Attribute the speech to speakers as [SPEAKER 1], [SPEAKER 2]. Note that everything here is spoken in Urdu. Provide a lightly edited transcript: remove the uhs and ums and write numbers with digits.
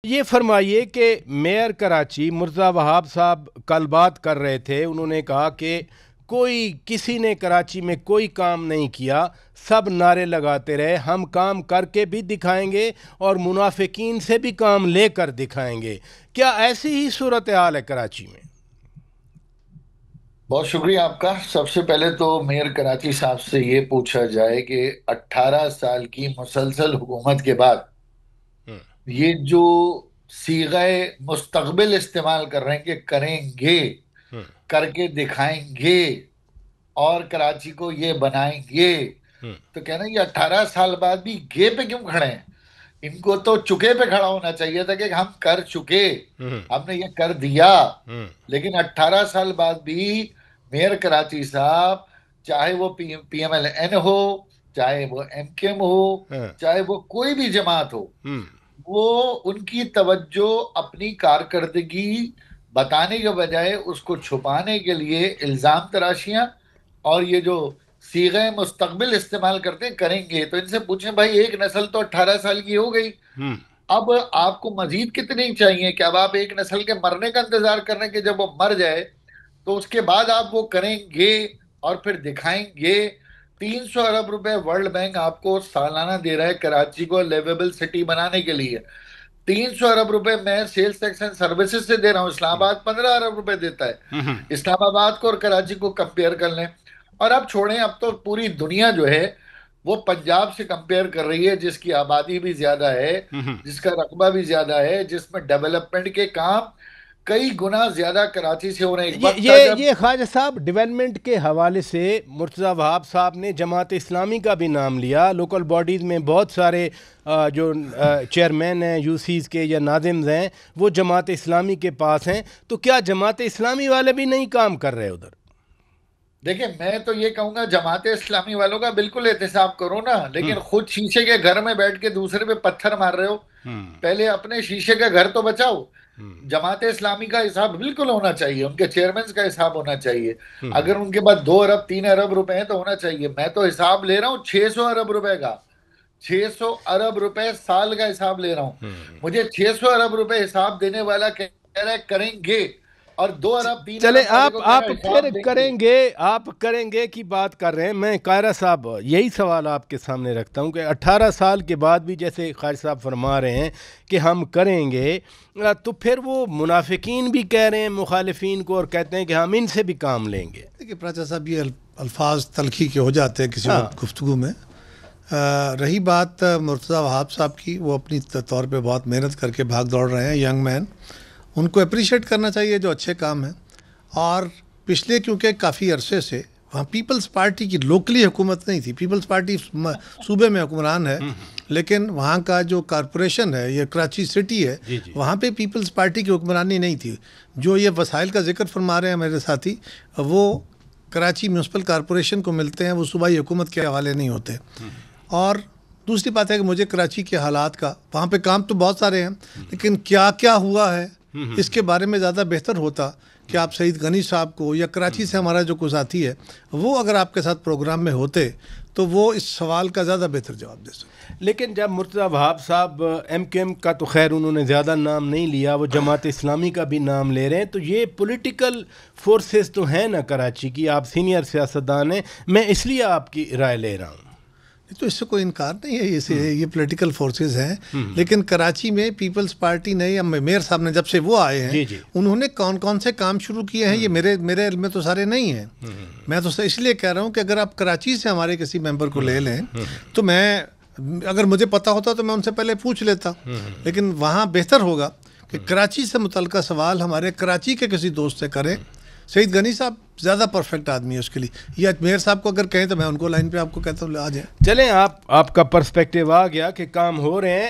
[SPEAKER 1] یہ فرمائیے کہ میئر کراچی مرتضی وہاب صاحب کل بات کر رہے تھے، انہوں نے کہا کہ کسی نے کراچی میں کوئی کام نہیں کیا، سب نعرے لگاتے رہے، ہم کام کر کے بھی دکھائیں گے اور منافقین سے بھی کام لے کر دکھائیں گے۔ کیا ایسی ہی صورتحال ہے کراچی میں؟
[SPEAKER 2] بہت شکریہ آپ کا۔ سب سے پہلے تو میئر کراچی صاحب سے یہ پوچھا جائے کہ 18 سال کی مسلسل حکومت کے بعد یہ جو صیغہ مستقبل استعمال کر رہے ہیں کہ کریں گے، کر کے دکھائیں گے اور کراچی کو یہ بنائیں گے، تو کہنا یہ 18 سال بعد بھی گے پہ کیوں کھڑے ہیں؟ ان کو تو چکے پہ کھڑا ہونا چاہیے تھا کہ ہم کر چکے، ہم نے یہ کر دیا۔ لیکن 18 سال بعد بھی میئر کراچی صاحب، چاہے وہ پی ایم ایل این ہو، چاہے وہ ایم کیو ایم ہو، چاہے وہ کوئی بھی جماعت ہو، وہ ان کی توجہ اپنی کارکردگی بتانے کے بجائے اس کو چھپانے کے لیے الزام تراشیاں اور یہ جو صیغہ مستقبل استعمال کرتے ہیں کریں گے، تو ان سے پوچھیں بھائی ایک نسل تو 18 سال کی ہو گئی، اب آپ کو مزید کتنی چاہیے؟ کہ اب آپ ایک نسل کے مرنے کا انتظار کر رہے ہیں کہ جب وہ مر جائے تو اس کے بعد آپ وہ کریں گے اور پھر دکھائیں گے؟ 300 ارب روپے ورلڈ بینک آپ کو سالانہ دے رہا ہے کراچی کو لیویبل سٹی بنانے کے لیے۔ 300 ارب روپے میں سیلز ٹیکس اینڈ سروسز سے دے رہا ہوں، اسلام آباد 15 ارب روپے دیتا ہے۔ اسلام آباد کو اور کراچی کو کمپیئر کر لیں، اور اب چھوڑیں، اب تو پوری دنیا جو ہے وہ پنجاب سے کمپیئر کر رہی ہے، جس کی آبادی بھی زیادہ ہے، جس کا رقبہ بھی زیادہ ہے، جس میں ڈیولپمنٹ کے کام کئی گنا زیادہ کراچی سے ہو رہے ہیں۔ ایک وقت تھا جب
[SPEAKER 1] یہ خواجہ صاحب ڈیولپمنٹ کے حوالے سے مرتضی وہاب صاحب نے جماعت اسلامی کا بھی نام لیا۔ لوکل باڈیز میں بہت سارے جو چیئرمین ہیں یو سیز کے یا ناظمز ہیں وہ جماعت اسلامی کے پاس ہیں، تو کیا جماعت اسلامی والے بھی نہیں کام کر رہے ادھر؟
[SPEAKER 2] دیکھیں، میں تو یہ کہوں گا جماعت اسلامی والوں کا بالکل احتساب کرو نا، لیکن خود شیشے کے گھر میں بیٹھ کے دوسرے پہ پتھر مار رہے ہو، پہلے اپنے شیشے کا گھر تو بچاؤ۔ جماعت اسلامی کا حساب بالکل ہونا چاہیے، ان کے چیئرمین کا حساب ہونا چاہیے، اگر ان کے پاس 2 ارب 3 ارب روپے ہیں تو ہونا چاہیے۔ میں تو حساب لے رہا ہوں 600 ارب روپے کا، 600 ارب روپے سال کا حساب لے رہا ہوں۔ مجھے 600 ارب روپے حساب دینے والا کہہ رہا ہے کریں گے، اور 2 ارب 3 ارب
[SPEAKER 1] چلے
[SPEAKER 2] والے کو کہہ
[SPEAKER 1] آپ
[SPEAKER 2] رہا ہے
[SPEAKER 1] پھر
[SPEAKER 2] حساب دیں گے۔
[SPEAKER 1] کریں گے کی بات کر رہے ہیں۔ میں قاہرہ صاحب یہی سوال آپ کے سامنے رکھتا ہوں کہ 18 سال کے بعد بھی جیسے خواجہ صاحب فرما رہے ہیں کہ ہم کریں گے، تو پھر وہ منافقین بھی کہہ رہے ہیں مخالفین کو اور کہتے ہیں کہ ہم ان سے بھی کام لیں گے۔
[SPEAKER 3] دیکھیے پراچا صاحب، یہ الفاظ تلخی کے ہو جاتے ہیں کسی وقت گفتگو میں۔ رہی بات مرتضی وہاب صاحب کی، وہ اپنی طور پہ بہت محنت کر کے بھاگ دوڑ رہے ہیں، ینگ مین، ان کو اپریشیٹ کرنا چاہیے جو اچھے کام ہیں۔ اور پچھلے کیونکہ کافی عرصے سے وہاں پیپلز پارٹی کی لوکلی حکومت نہیں تھی، پیپلز پارٹی صوبے میں حکمران ہے، لیکن وہاں کا جو کارپوریشن ہے، یہ کراچی سٹی ہے، وہاں پہ پیپلز پارٹی کی حکمرانی نہیں تھی۔ جو یہ وسائل کا ذکر فرما رہے ہیں میرے ساتھی، وہ کراچی میونسپل کارپوریشن کو ملتے ہیں، وہ صوبائی حکومت کے حوالے نہیں ہوتے۔ اور دوسری بات ہے کہ مجھے کراچی کے حالات کا، وہاں پہ کام تو بہت سارے ہیں لیکن کیا کیا ہوا ہے اس کے بارے میں زیادہ بہتر ہوتا کہ آپ سعید غنی صاحب کو، یا کراچی سے ہمارا جو کوئی ساتھی ہے وہ اگر آپ کے ساتھ پروگرام میں ہوتے تو وہ اس سوال کا زیادہ بہتر جواب دے سکتے۔
[SPEAKER 1] لیکن جب مرتضی وہاب صاحب ایم کیو ایم کا تو خیر انہوں نے زیادہ نام نہیں لیا، وہ جماعت اسلامی کا بھی نام لے رہے ہیں، تو یہ پولیٹیکل فورسز تو ہیں نا کراچی کی، آپ سینئر سیاستدان ہیں، میں اس لیے آپ کی رائے لے رہا ہوں۔
[SPEAKER 3] تو اس سے کوئی انکار نہیں ہے، یہ پولیٹیکل فورسز ہیں، لیکن کراچی میں پیپلز پارٹی نے یا میئر صاحب نے جب سے وہ آئے ہیں انہوں نے کون کون سے کام شروع کیے ہیں یہ میرے علم میں تو سارے نہیں ہیں۔ میں تو اس لیے کہہ رہا ہوں کہ اگر آپ کراچی سے ہمارے کسی ممبر کو لے لیں تو میں، اگر مجھے پتا ہوتا تو میں ان سے پہلے پوچھ لیتا، لیکن وہاں بہتر ہوگا کہ کراچی سے متعلقہ سوال ہمارے کراچی کے کسی دوست سے کریں۔ سعید غنی صاحب زیادہ پرفیکٹ آدمی ہے اس کے لیے، یا میئر صاحب کو اگر کہیں تو میں ان کو لائن پہ آپ کو کہتا ہوں آ جائیں۔
[SPEAKER 1] چلیں، آپ کا پرسپیکٹیو آ گیا کہ کام ہو رہے ہیں۔